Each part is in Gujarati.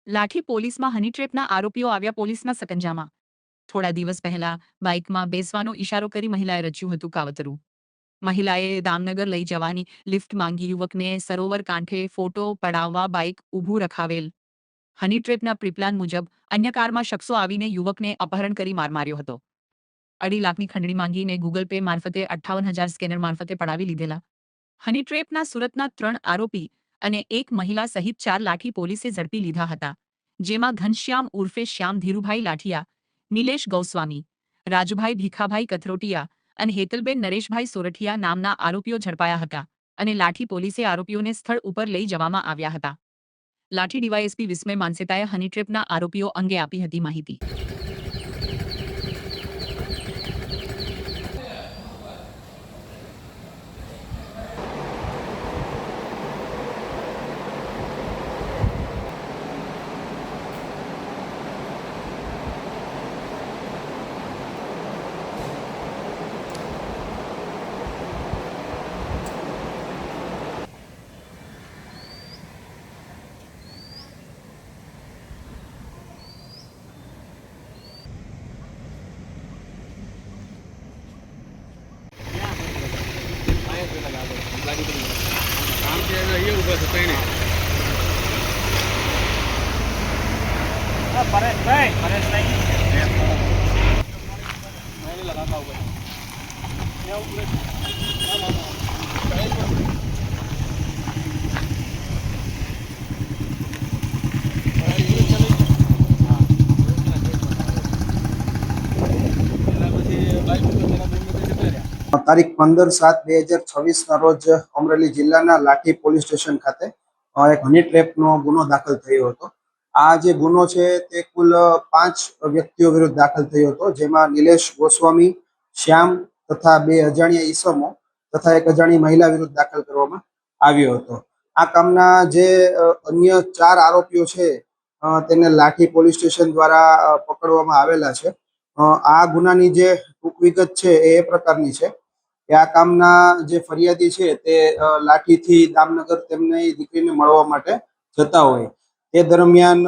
લાઠી પોલીસમાં હની ટ્રેપના આરોપીઓ આવ્યા પોલીસના સકંજામાં. થોડા દિવસ પહેલા બાઇકમાં બેસવાનો ઇશારો કરી મહિલાએ રચ્યું હતું કાવતરું. મહિલાએ દામનગર લઈ જવાની લિફ્ટ માંગી યુવકને સરોવર કાંઠે ફોટો પડાવવા બાઇક ઊભું રખાવેલ. હની ટ્રેપના પ્રીપ્લાન મુજબ અન્ય કારમાં શખ્સો આવીને યુવકને અપહરણ કરી માર માર્યો હતો. 2.5 લાખની ખંડણી માંગીને ગૂગલ પે મારફતે 58,000 સ્કેનર મારફતે પડાવી લીધેલા. હની ટ્રેપના સુરતના 3 આરોપી અને એક મહિલા સહિત 4 લાઠી પોલીસે ઝડપી લીધા હતા, જેમાં ઘનશ્યામ ઉર્ફે શ્યામ ધીરુભાઈ લાઠિયા, નિલેશ ગૌસ્વામી, રાજુભાઈ ભીખાભાઈ કથરોટિયા અને હેતલબેન નરેશભાઈ સોરઠિયા નામના આરોપીઓ ઝડપાયા હતા અને લાઠી પોલીસે આરોપીઓને સ્થળ ઉપર લઈ જવામાં આવ્યા હતા. લાઠી ડીવાયએસપી વિસ્મય માનસેતાએ હની ટ્રેપના આરોપીઓ અંગે આપી હતી માહિતી. આમ છે એ ઉભા છે તઈને પરેશભાઈ મેં લગાતા ઉપર તારીખ 15/7/2026 રોજ અમરેલી જિલ્લાના લાઠી પોલીસ સ્ટેશન ખાતે એક હની ટ્રેપનો ગુનો દાખલ થયો હતો. આ જે ગુનો છે તે કુલ 5 વ્યક્તિઓ વિરુદ્ધ દાખલ થયો હતો, જેમાં નિલેશ ગોસ્વામી, શ્યામ તથા 2 અજાણ્યા ઈસમો તથા એક અજાણી મહિલા વિરુદ્ધ દાખલ કરવામાં આવ્યો હતો. આ કામના જે અન્ય 4 આરોપીઓ છે તેને લાઠી પોલીસ સ્ટેશન દ્વારા પકડવામાં આવેલા છે. આ ગુનાની જે ટૂંક વિગત છે એ પ્રકારની છે કે આ કામના જે ફરિયાદી છે તે લાઠીથી દામનગર તેમની દીકરીને મળવા માટે જતા હોય તે દરમિયાન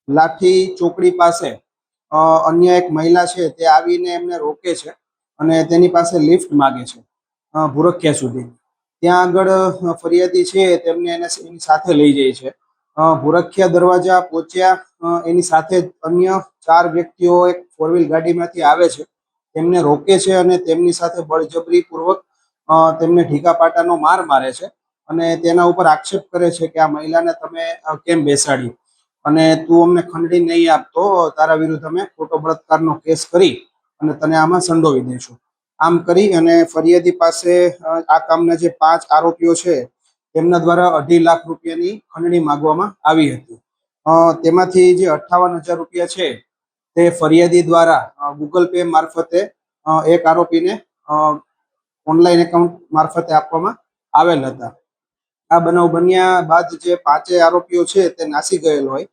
લાઠી ચોકડી પાસે અન્ય એક મહિલા છે તે આવીને એમને રોકે છે અને તેની પાસે લિફ્ટ માગે છે ભૂરખિયા સુધી. ત્યાં આગળ ફરિયાદી છે તેમને એની સાથે લઈ જાય છે. ભૂરખિયા દરવાજા પહોંચ્યા એની સાથે જ અન્ય 4 વ્યક્તિઓ એક 4 વ્હીલ ગાડીમાંથી આવે છે, તેમને રોકે છે અને તેમની સાથે બળજબરીપૂર્વક તેમને ઢીકા પાટાનો માર મારે છે અને તેના ઉપર આક્ષેપ કરે છે કે આ મહિલાને તમે કેમ બેસાડી અને તું અમને ખંડણી નહીં આપતો તારા વિરુદ્ધ અમે ખોટો બળાત્કારનો કેસ કરી અને તને આમાં સંડોવી દઈશું. આમ કરી અને ફરિયાદી પાસે આ કામના જે 5 આરોપીઓ છે તેમના દ્વારા 2.5 લાખ રૂપિયાની ખંડણી માંગવામાં આવી હતી. તેમાંથી જે 58,000 રૂપિયા છે તે ફરિયાદી દ્વારા ગૂગલ પે મારફતે એક આરોપીને ઓનલાઈન એકાઉન્ટ મારફતે આપવામાં આવેલ હતા. આ બનાવ બન્યા બાદ જે 5 આરોપીઓ છે તે નાસી ગયેલ હોય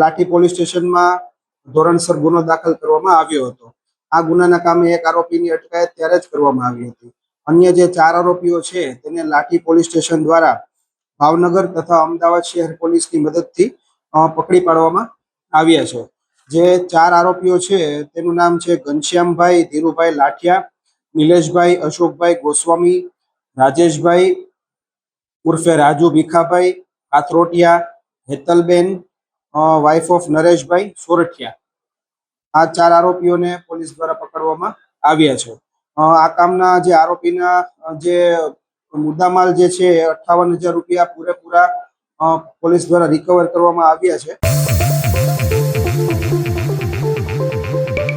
લાઠી પોલીસ સ્ટેશનમાં ધોરણસર ગુનો દાખલ કરવામાં આવ્યો હતો. આ ગુનાના કામે એક આરોપીની અટકાયત ત્યારે જ કરવામાં આવી હતી. અન્ય જે 4 આરોપીઓ છે તેને લાઠી પોલીસ સ્ટેશન દ્વારા ભાવનગર તથા અમદાવાદ શહેર પોલીસની મદદથી પકડી પાડવામાં આવ્યા છે. જે 4 આરોપીઓ છે તેનું નામ છે ઘનશ્યામભાઈ ધીરુભાઈ લાઠિયા, નિલેશભાઈ અશોકભાઈ ગોસ્વામી, રાજેશભાઈ ઉર્ફે રાજુ ભીખાભાઈ કાથરોટિયા, હેતલબેન વાઇફ ઓફ નરેશભાઈ સોરઠિયા. આ 4 આરોપીઓને પોલીસ દ્વારા પકડવામાં આવ્યા છે. આ કામના જે આરોપીના જે મુદ્દામાલ જે છે 58,000 રૂપિયા પૂરેપૂરા પોલીસ દ્વારા રિકવર કરવામાં આવ્યા છે.